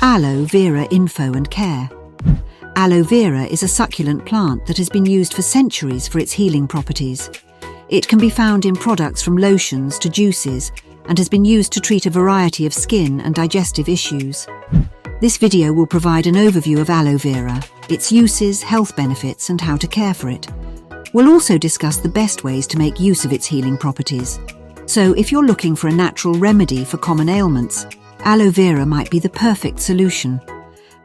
Aloe Vera info and care. Aloe vera is a succulent plant that has been used for centuries for its healing properties. It can be found in products from lotions to juices and has been used to treat a variety of skin and digestive issues. This video will provide an overview of aloe vera, its uses, health benefits, and how to care for it. We'll also discuss the best ways to make use of its healing properties. So if you're looking for a natural remedy for common ailments, aloe vera might be the perfect solution.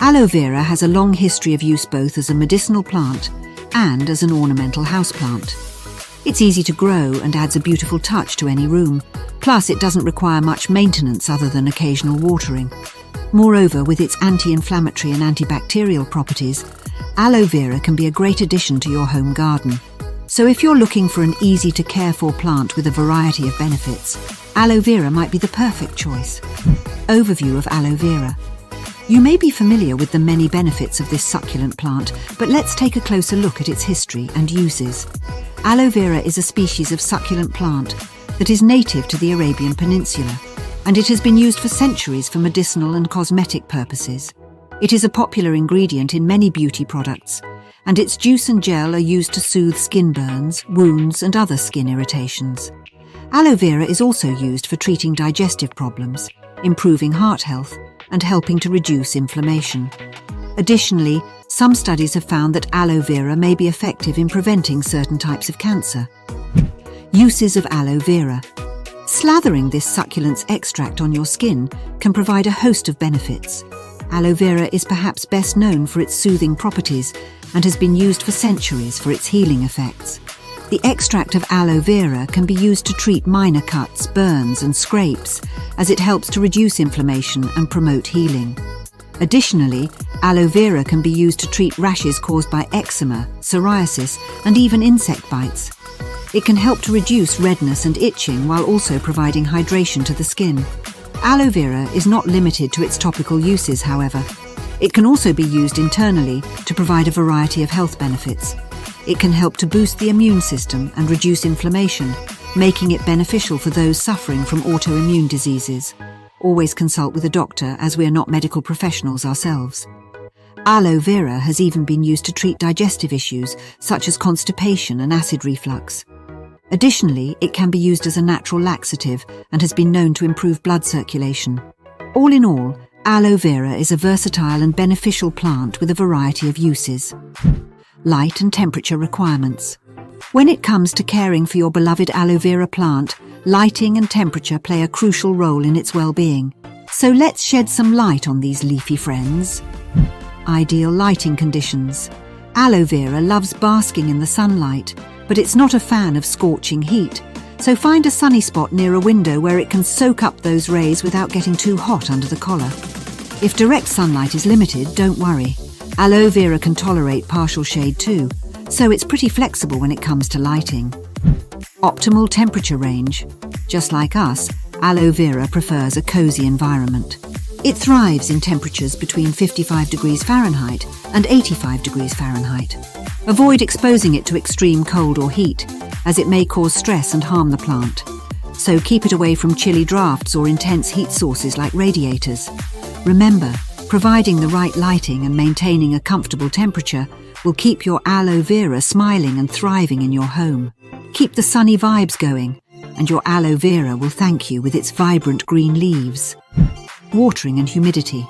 Aloe vera has a long history of use both as a medicinal plant and as an ornamental houseplant. It's easy to grow and adds a beautiful touch to any room. Plus, it doesn't require much maintenance other than occasional watering. Moreover, with its anti-inflammatory and antibacterial properties, aloe vera can be a great addition to your home garden. So if you're looking for an easy-to-care-for plant with a variety of benefits, aloe vera might be the perfect choice. Overview of aloe vera. You may be familiar with the many benefits of this succulent plant, but let's take a closer look at its history and uses. Aloe vera is a species of succulent plant that is native to the Arabian Peninsula, and it has been used for centuries for medicinal and cosmetic purposes. It is a popular ingredient in many beauty products, and its juice and gel are used to soothe skin burns, wounds, and other skin irritations. Aloe vera is also used for treating digestive problems, improving heart health, and helping to reduce inflammation. Additionally, some studies have found that aloe vera may be effective in preventing certain types of cancer. Uses of aloe vera. Slathering this succulent's extract on your skin can provide a host of benefits. Aloe vera is perhaps best known for its soothing properties and has been used for centuries for its healing effects. The extract of aloe vera can be used to treat minor cuts, burns, and scrapes, as it helps to reduce inflammation and promote healing. Additionally, aloe vera can be used to treat rashes caused by eczema, psoriasis, and even insect bites. It can help to reduce redness and itching while also providing hydration to the skin. Aloe vera is not limited to its topical uses, however. It can also be used internally to provide a variety of health benefits. It can help to boost the immune system and reduce inflammation, making it beneficial for those suffering from autoimmune diseases. Always consult with a doctor, as we are not medical professionals ourselves. Aloe vera has even been used to treat digestive issues such as constipation and acid reflux. Additionally, it can be used as a natural laxative and has been known to improve blood circulation. All in all, aloe vera is a versatile and beneficial plant with a variety of uses. Light and temperature requirements. When it comes to caring for your beloved aloe vera plant, lighting and temperature play a crucial role in its well-being. So let's shed some light on these leafy friends. Ideal lighting conditions. Aloe vera loves basking in the sunlight, but it's not a fan of scorching heat. So find a sunny spot near a window where it can soak up those rays without getting too hot under the collar. If direct sunlight is limited, don't worry. Aloe vera can tolerate partial shade too, so it's pretty flexible when it comes to lighting. Optimal temperature range. Just like us, aloe vera prefers a cozy environment. It thrives in temperatures between 55 degrees Fahrenheit and 85 degrees Fahrenheit. Avoid exposing it to extreme cold or heat, as it may cause stress and harm the plant. So keep it away from chilly drafts or intense heat sources like radiators. Remember, providing the right lighting and maintaining a comfortable temperature will keep your aloe vera smiling and thriving in your home. Keep the sunny vibes going, and your aloe vera will thank you with its vibrant green leaves. Watering and humidity.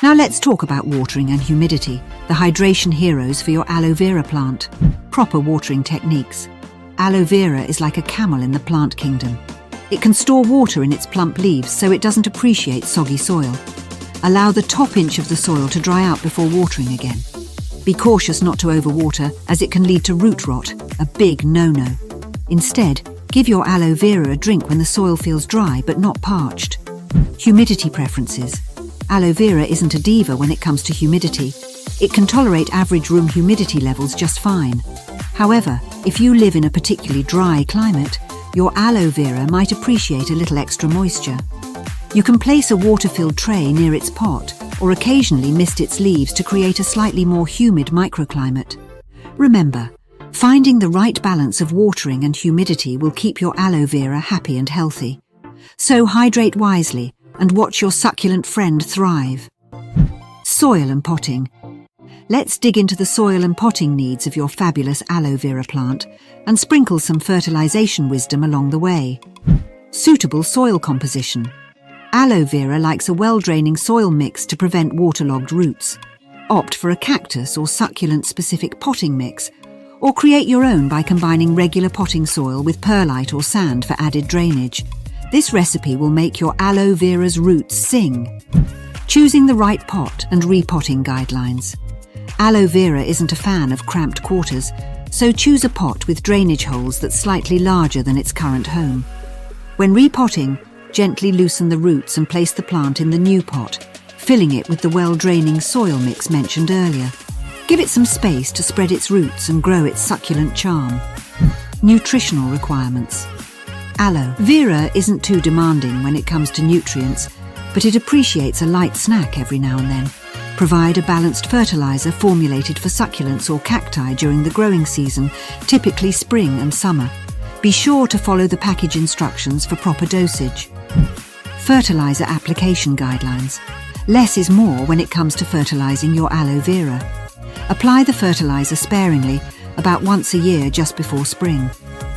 Now let's talk about watering and humidity, the hydration heroes for your aloe vera plant. Proper watering techniques. Aloe vera is like a camel in the plant kingdom. It can store water in its plump leaves so it doesn't appreciate soggy soil. Allow the top inch of the soil to dry out before watering again. Be cautious not to overwater, as it can lead to root rot, a big no-no. Instead, give your aloe vera a drink when the soil feels dry but not parched. Humidity preferences. Aloe vera isn't a diva when it comes to humidity. It can tolerate average room humidity levels just fine. However, if you live in a particularly dry climate, your aloe vera might appreciate a little extra moisture. You can place a water-filled tray near its pot or occasionally mist its leaves to create a slightly more humid microclimate. Remember, finding the right balance of watering and humidity will keep your aloe vera happy and healthy. So hydrate wisely and watch your succulent friend thrive. Soil and potting. Let's dig into the soil and potting needs of your fabulous aloe vera plant and sprinkle some fertilization wisdom along the way. Suitable soil composition. Aloe vera likes a well-draining soil mix to prevent waterlogged roots. Opt for a cactus or succulent-specific potting mix, or create your own by combining regular potting soil with perlite or sand for added drainage. This recipe will make your aloe vera's roots sing. Choosing the right pot and repotting guidelines. Aloe vera isn't a fan of cramped quarters, so choose a pot with drainage holes that's slightly larger than its current home. When repotting, gently loosen the roots and place the plant in the new pot, filling it with the well-draining soil mix mentioned earlier. Give it some space to spread its roots and grow its succulent charm. Nutritional requirements. Aloe vera isn't too demanding when it comes to nutrients, but it appreciates a light snack every now and then. Provide a balanced fertilizer formulated for succulents or cacti during the growing season, typically spring and summer. Be sure to follow the package instructions for proper dosage. Fertilizer application guidelines. Less is more when it comes to fertilizing your aloe vera. Apply the fertilizer sparingly, about once a year just before spring.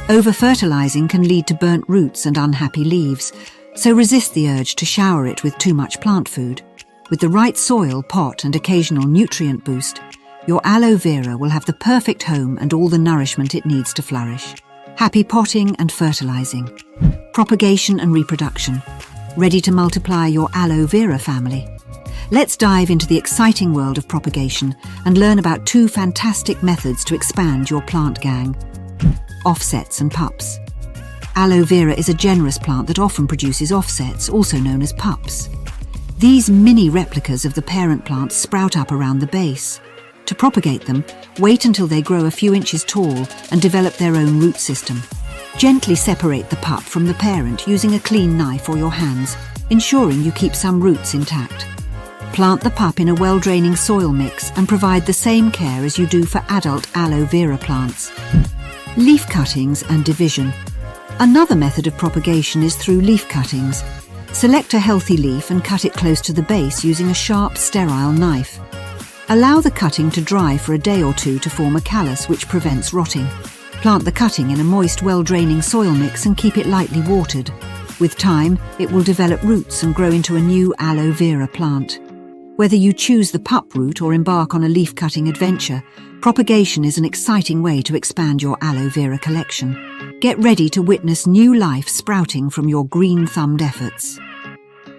Over-fertilizing can lead to burnt roots and unhappy leaves, so resist the urge to shower it with too much plant food. With the right soil, pot and occasional nutrient boost, your aloe vera will have the perfect home and all the nourishment it needs to flourish. Happy potting and fertilizing. Propagation and reproduction. Ready to multiply your aloe vera family? Let's dive into the exciting world of propagation and learn about two fantastic methods to expand your plant gang. Offsets and pups. Aloe vera is a generous plant that often produces offsets, also known as pups. These mini replicas of the parent plant sprout up around the base. To propagate them, wait until they grow a few inches tall and develop their own root system. Gently separate the pup from the parent using a clean knife or your hands, ensuring you keep some roots intact. Plant the pup in a well-draining soil mix and provide the same care as you do for adult aloe vera plants. Leaf cuttings and division. Another method of propagation is through leaf cuttings. Select a healthy leaf and cut it close to the base using a sharp, sterile knife. Allow the cutting to dry for a day or two to form a callus which prevents rotting. Plant the cutting in a moist, well-draining soil mix and keep it lightly watered. With time, it will develop roots and grow into a new aloe vera plant. Whether you choose the pup route or embark on a leaf-cutting adventure, propagation is an exciting way to expand your aloe vera collection. Get ready to witness new life sprouting from your green-thumbed efforts.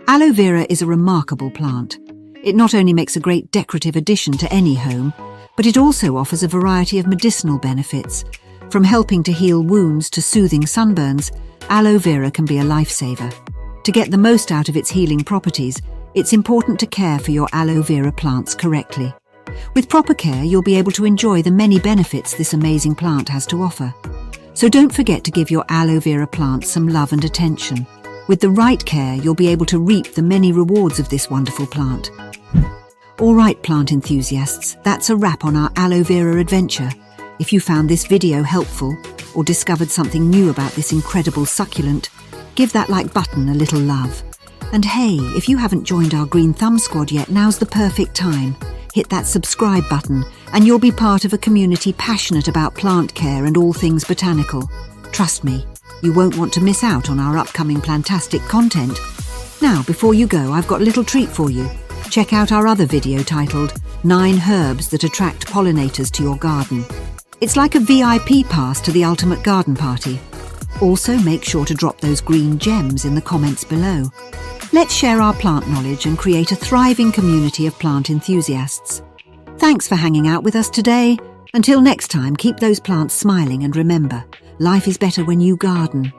Aloe vera is a remarkable plant. It not only makes a great decorative addition to any home, but it also offers a variety of medicinal benefits. From helping to heal wounds to soothing sunburns, aloe vera can be a lifesaver. To get the most out of its healing properties, it's important to care for your aloe vera plants correctly. With proper care, you'll be able to enjoy the many benefits this amazing plant has to offer. So don't forget to give your aloe vera plants some love and attention. With the right care, you'll be able to reap the many rewards of this wonderful plant. All right, plant enthusiasts, that's a wrap on our aloe vera adventure. If you found this video helpful or discovered something new about this incredible succulent, give that like button a little love. And hey, if you haven't joined our Green Thumb Squad yet, now's the perfect time. Hit that subscribe button and you'll be part of a community passionate about plant care and all things botanical. Trust me, you won't want to miss out on our upcoming plantastic content. Now, before you go, I've got a little treat for you. Check out our other video titled 9 Herbs That Attract Pollinators to Your Garden. It's like a VIP pass to the ultimate garden party. Also, make sure to drop those green gems in the comments below. Let's share our plant knowledge and create a thriving community of plant enthusiasts. Thanks for hanging out with us today. Until next time, keep those plants smiling and remember, life is better when you garden.